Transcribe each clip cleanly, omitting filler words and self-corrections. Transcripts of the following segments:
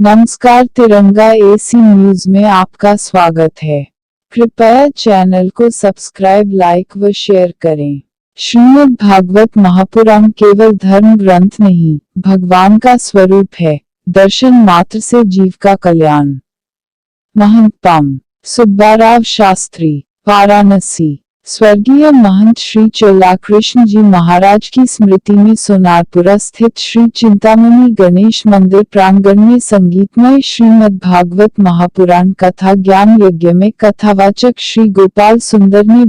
नमस्कार, तिरंगा AC news में आपका स्वागत है। कृपया चैनल को सब्सक्राइब, लाइक व शेयर करें। श्रीमद् भागवत महापुराण केवल धर्म ग्रंथ नहीं, भगवान का स्वरूप है। दर्शन मात्र से जीव का कल्याण। महंत पाम सुब्बाराव शास्त्री, वाराणसी। स्वर्गीय महंत श्री चोलाकृष्ण जी महाराज की स्मृति में सोनारपुरा स्थित श्री चिंतामणि गणेश मंदिर प्रांगण में संगीतमय श्रीमद् भागवत महापुराण कथा ज्ञान यज्ञ में कथावाचक श्री गोपाल सुंदर ने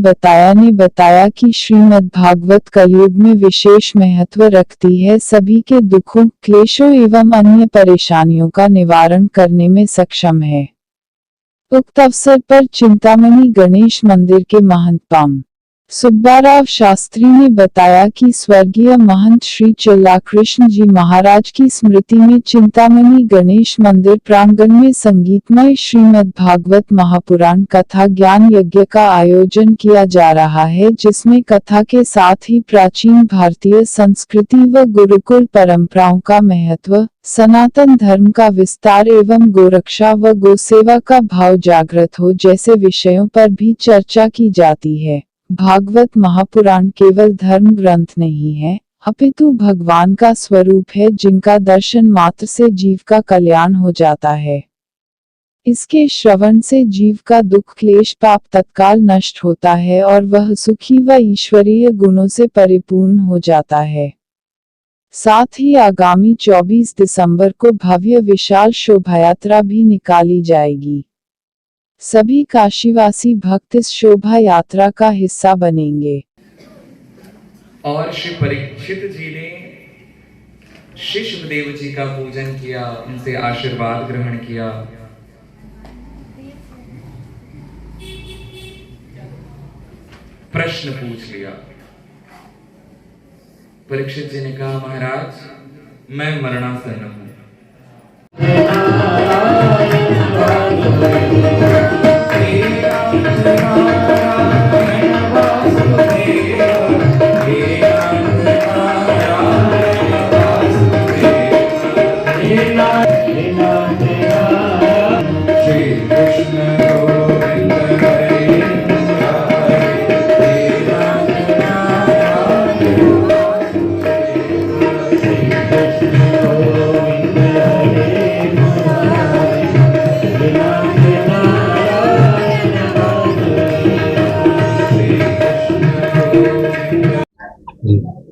बताया कि श्रीमद् भागवत कलयुग में विशेष महत्व रखती है। सभी के दुखों, क्लेशों एवं अन्य परेशानियों का निवारण करने में सक्षम है। उक्त अवसर पर चिंतामणि गणेश मंदिर के महंत पाम सुब्बाराव शास्त्री ने बताया कि स्वर्गीय महंत श्री चोलाकृष्ण जी महाराज की स्मृति में चिंतामणि गणेश मंदिर प्रांगण में संगीतमय श्रीमद् भागवत महापुराण कथा ज्ञान यज्ञ का आयोजन किया जा रहा है, जिसमें कथा के साथ ही प्राचीन भारतीय संस्कृति व गुरुकुल परंपराओं का महत्व, सनातन धर्म का विस्तार एवं गोरक्षा व गोसेवा का भाव जागृत हो जैसे विषयों पर भी चर्चा की जाती है। भागवत महापुराण केवल धर्म ग्रंथ नहीं है, अपितु भगवान का स्वरूप है, जिनका दर्शन मात्र से जीव का कल्याण हो जाता है। इसके श्रवण से जीव का दुख क्लेश पाप तत्काल नष्ट होता है और वह सुखी व ईश्वरीय गुणों से परिपूर्ण हो जाता है। साथ ही आगामी 24 दिसंबर को भव्य विशाल शोभायात्रा भी निकाली जाएगी। सभी काशीवासी भक्त इस शोभा यात्रा का हिस्सा बनेंगे। और श्री परीक्षित जी ने श्री सुखदेव जी का पूजन किया, उनसे आशीर्वाद ग्रहण किया। प्रश्न पूछ लिया। परीक्षित जी ने कहा, महाराज मैं मरणासन्न हूं।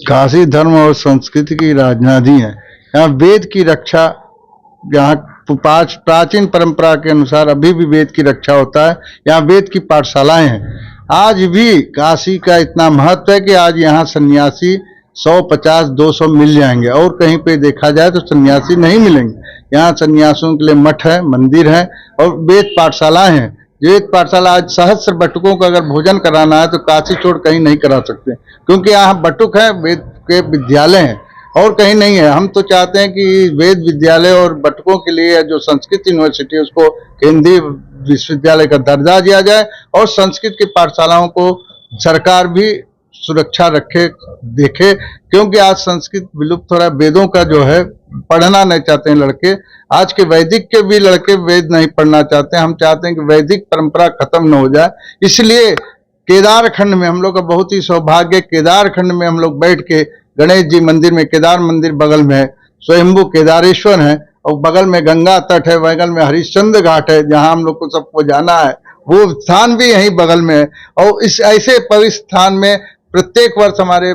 काशी धर्म और संस्कृति की राजधानी है। यहाँ वेद की रक्षा, यहाँ प्राचीन परंपरा के अनुसार अभी भी वेद की रक्षा होता है। यहाँ वेद की पाठशालाएं हैं। आज भी काशी का इतना महत्व है कि आज यहाँ सन्यासी 150-200 मिल जाएंगे, और कहीं पे देखा जाए तो सन्यासी नहीं मिलेंगे। यहाँ सन्यासियों के लिए मठ है, मंदिर है और वेद पाठशालाएं हैं। वेद पाठशाला आज सहस्त्र बटुकों को अगर भोजन कराना है तो काशी छोड़ कहीं नहीं करा सकते, क्योंकि यहाँ बटुक है, वेद के विद्यालय हैं और कहीं नहीं है। हम तो चाहते हैं कि वेद विद्यालय और बटुकों के लिए जो संस्कृत यूनिवर्सिटी है उसको केंद्रीय विश्वविद्यालय का दर्जा दिया जाए और संस्कृत की पाठशालाओं को सरकार भी सुरक्षा रखे, देखे, क्योंकि आज संस्कृत विलुप्त हो रहा है। वेदों का जो है पढ़ना नहीं चाहते हैं लड़के। आज के वैदिक के भी लड़के वेद नहीं पढ़ना चाहते हैं। हम चाहते हैं कि वैदिक परंपरा खत्म न हो जाए। इसलिए केदारखंड में हम लोग का बहुत ही सौभाग्य, केदारखंड में हम लोग बैठ के गणेश जी मंदिर में, केदार मंदिर बगल में है, स्वयंभू केदारेश्वर है और बगल में गंगा तट है, बगल में हरिश्चंद्र घाट है जहां हम लोग को सबको जाना है, वो स्थान भी यहीं बगल में है। और इस ऐसे पवित्र स्थान में प्रत्येक वर्ष हमारे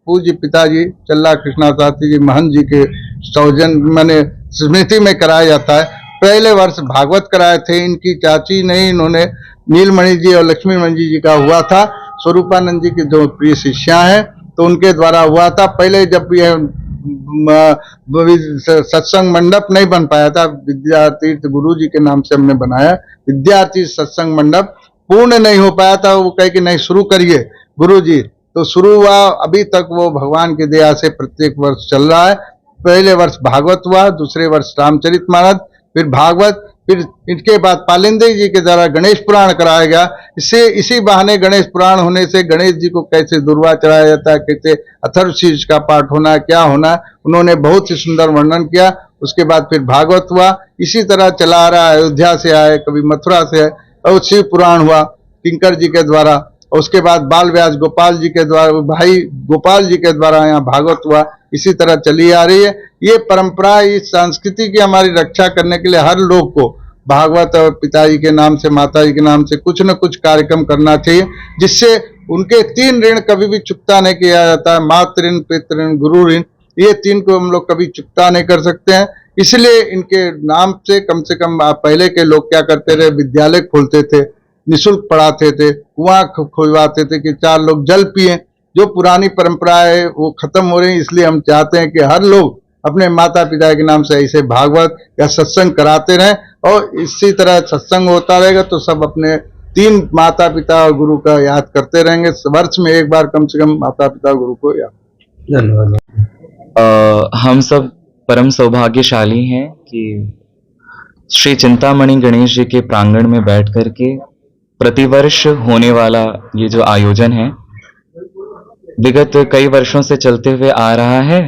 पूज्य पिताजी चल्ला कृष्णा शास्त्री जी महंत जी के सौजन माने स्मृति में कराया जाता है। पहले वर्ष भागवत कराए थे, इनकी चाची नहीं, इन्होंने नीलमणि जी और लक्ष्मीमणि जी का हुआ था। स्वरूपानंद जी की जो प्रिय शिष्या हैं तो उनके द्वारा हुआ था। पहले जब यह सत्संग मंडप नहीं बन पाया था, विद्यातीर्थ गुरु जी के नाम से हमने बनाया विद्यार्थी सत्संग मंडप, पूर्ण नहीं हो पाया था। वो कहे कि नहीं शुरू करिए गुरु जी, तो शुरू हुआ। अभी तक वो भगवान की दया से प्रत्येक वर्ष चल रहा है। पहले वर्ष भागवत हुआ, दूसरे वर्ष रामचरितमानस, फिर भागवत, फिर इनके बाद पालिंदे जी के द्वारा गणेश पुराण कराया गया। इससे इसी बहाने गणेश पुराण होने से गणेश जी को कैसे दुर्वा चढ़ाया जाता है, कैसे अथर्वशीर्ष का पाठ होना, क्या होना, उन्होंने बहुत ही सुंदर वर्णन किया। उसके बाद फिर भागवत हुआ, इसी तरह चला आ रहा है। अयोध्या से आए, कभी मथुरा से आए, और शिव पुराण हुआ किंकर जी के द्वारा, और उसके बाद बाल व्यास गोपाल जी के द्वारा, भाई गोपाल जी के द्वारा यहाँ भागवत हुआ। इसी तरह चली आ रही है ये परंपरा। इस संस्कृति की हमारी रक्षा करने के लिए हर लोग को भागवत और पिताजी के नाम से, माताजी के नाम से कुछ न कुछ कार्यक्रम करना चाहिए, जिससे उनके 3 ऋण कभी भी चुकता नहीं किया जाता है, मातृ ऋण, पितृ ऋण, गुरु ऋण। ये 3 को हम लोग कभी चुकता नहीं कर सकते हैं। इसलिए इनके नाम से कम पहले के लोग क्या करते रहे, विद्यालय खोलते थे, निःशुल्क पढ़ाते थे, कुआं खुलवाते थे कि 4 लोग जल पिए। जो पुरानी परंपरा है वो खत्म हो रही है, इसलिए हम चाहते हैं कि हर लोग अपने माता पिता के नाम से ऐसे भागवत या सत्संग कराते रहें, और इसी तरह सत्संग होता रहेगा तो सब अपने 3 माता पिता और गुरु का याद करते रहेंगे। वर्ष में एक बार कम से कम माता पिता गुरु को याद। धन्यवाद। हम सब परम सौभाग्यशाली हैं कि श्री चिंतामणि गणेश जी के प्रांगण में बैठ करके प्रतिवर्ष होने वाला ये जो आयोजन है विगत कई वर्षों से चलते हुए आ रहा है,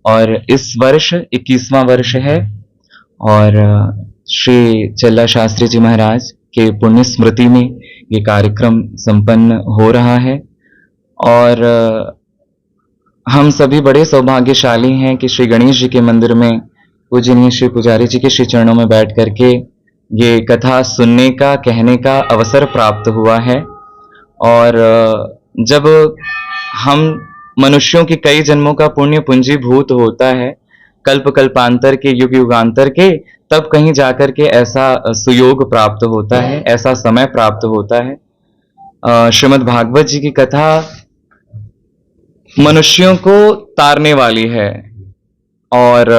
और इस वर्ष 21वां वर्ष है। और श्री चल्ला शास्त्री जी महाराज के पुण्य स्मृति में ये कार्यक्रम संपन्न हो रहा है। और हम सभी बड़े सौभाग्यशाली हैं कि श्री गणेश जी के मंदिर में पूजनीय श्री पुजारी जी के श्री चरणों में बैठ करके ये कथा सुनने का, कहने का अवसर प्राप्त हुआ है। और जब हम मनुष्यों की कई जन्मों का पुण्य पूंजीभूत होता है, कल्प कल्पांतर के, युग युगांतर के, तब कहीं जाकर के ऐसा सुयोग प्राप्त होता है, ऐसा समय प्राप्त होता है। श्रीमद् भागवत जी की कथा मनुष्यों को तारने वाली है, और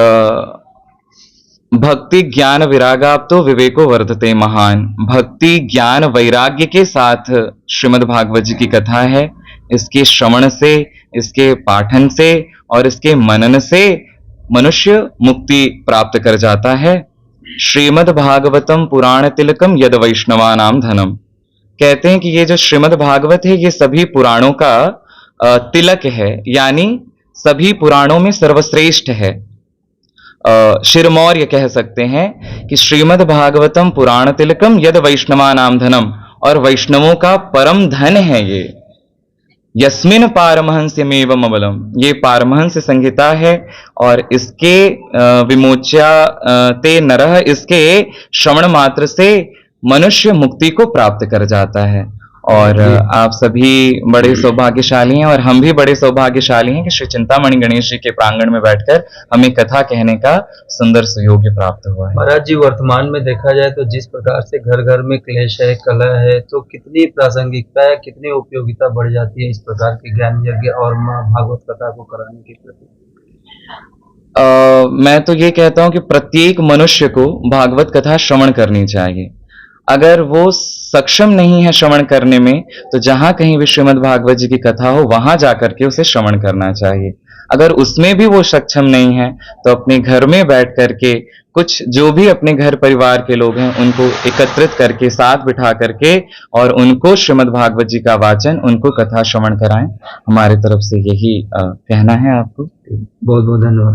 भक्ति ज्ञान विरागाप तो विवेको वर्धते महान। भक्ति ज्ञान वैराग्य के साथ श्रीमद् भागवत जी की कथा है। इसके श्रवण से, इसके पाठन से और इसके मनन से मनुष्य मुक्ति प्राप्त कर जाता है। श्रीमद् भागवतम पुराण तिलकम यद वैष्णवानाम धनम। कहते हैं कि ये जो श्रीमद् भागवत है ये सभी पुराणों का तिलक है, यानी सभी पुराणों में सर्वश्रेष्ठ है। शिरमौर्य कह सकते हैं कि श्रीमद् भागवतम पुराण तिलकम यद वैष्णवानाम धनम, और वैष्णवों का परम धन है ये। यस्मिन पारमहंस्यमेवम अबलम, ये पारमहंस संहिता है, और इसके विमोच्या ते नरः, इसके श्रवण मात्र से मनुष्य मुक्ति को प्राप्त कर जाता है। और आप सभी बड़े सौभाग्यशाली हैं, और हम भी बड़े सौभाग्यशाली हैं कि श्री चिंतामणि गणेश जी के प्रांगण में बैठकर हमें कथा कहने का सुंदर सुयोग प्राप्त हुआ है। महाराज जी, वर्तमान में देखा जाए तो जिस प्रकार से घर घर में क्लेश है, कलह है, तो कितनी प्रासंगिकता है, कितनी उपयोगिता बढ़ जाती है इस प्रकार के ज्ञान यज्ञ और माँ भागवत कथा को कराने के प्रति। मैं तो ये कहता हूं कि प्रत्येक मनुष्य को भागवत कथा श्रवण करनी चाहिए। अगर वो सक्षम नहीं है श्रवण करने में, तो जहां कहीं भी श्रीमद् भागवत जी की कथा हो वहां जाकर के उसे श्रवण करना चाहिए। अगर उसमें भी वो सक्षम नहीं है तो अपने घर में बैठ करके कुछ जो भी अपने घर परिवार के लोग हैं उनको एकत्रित करके, साथ बिठा करके, और उनको श्रीमद् भागवत जी का वाचन, उनको कथा श्रवण कराएं। हमारे तरफ से यही कहना है आपको। बहुत बहुत धन्यवाद।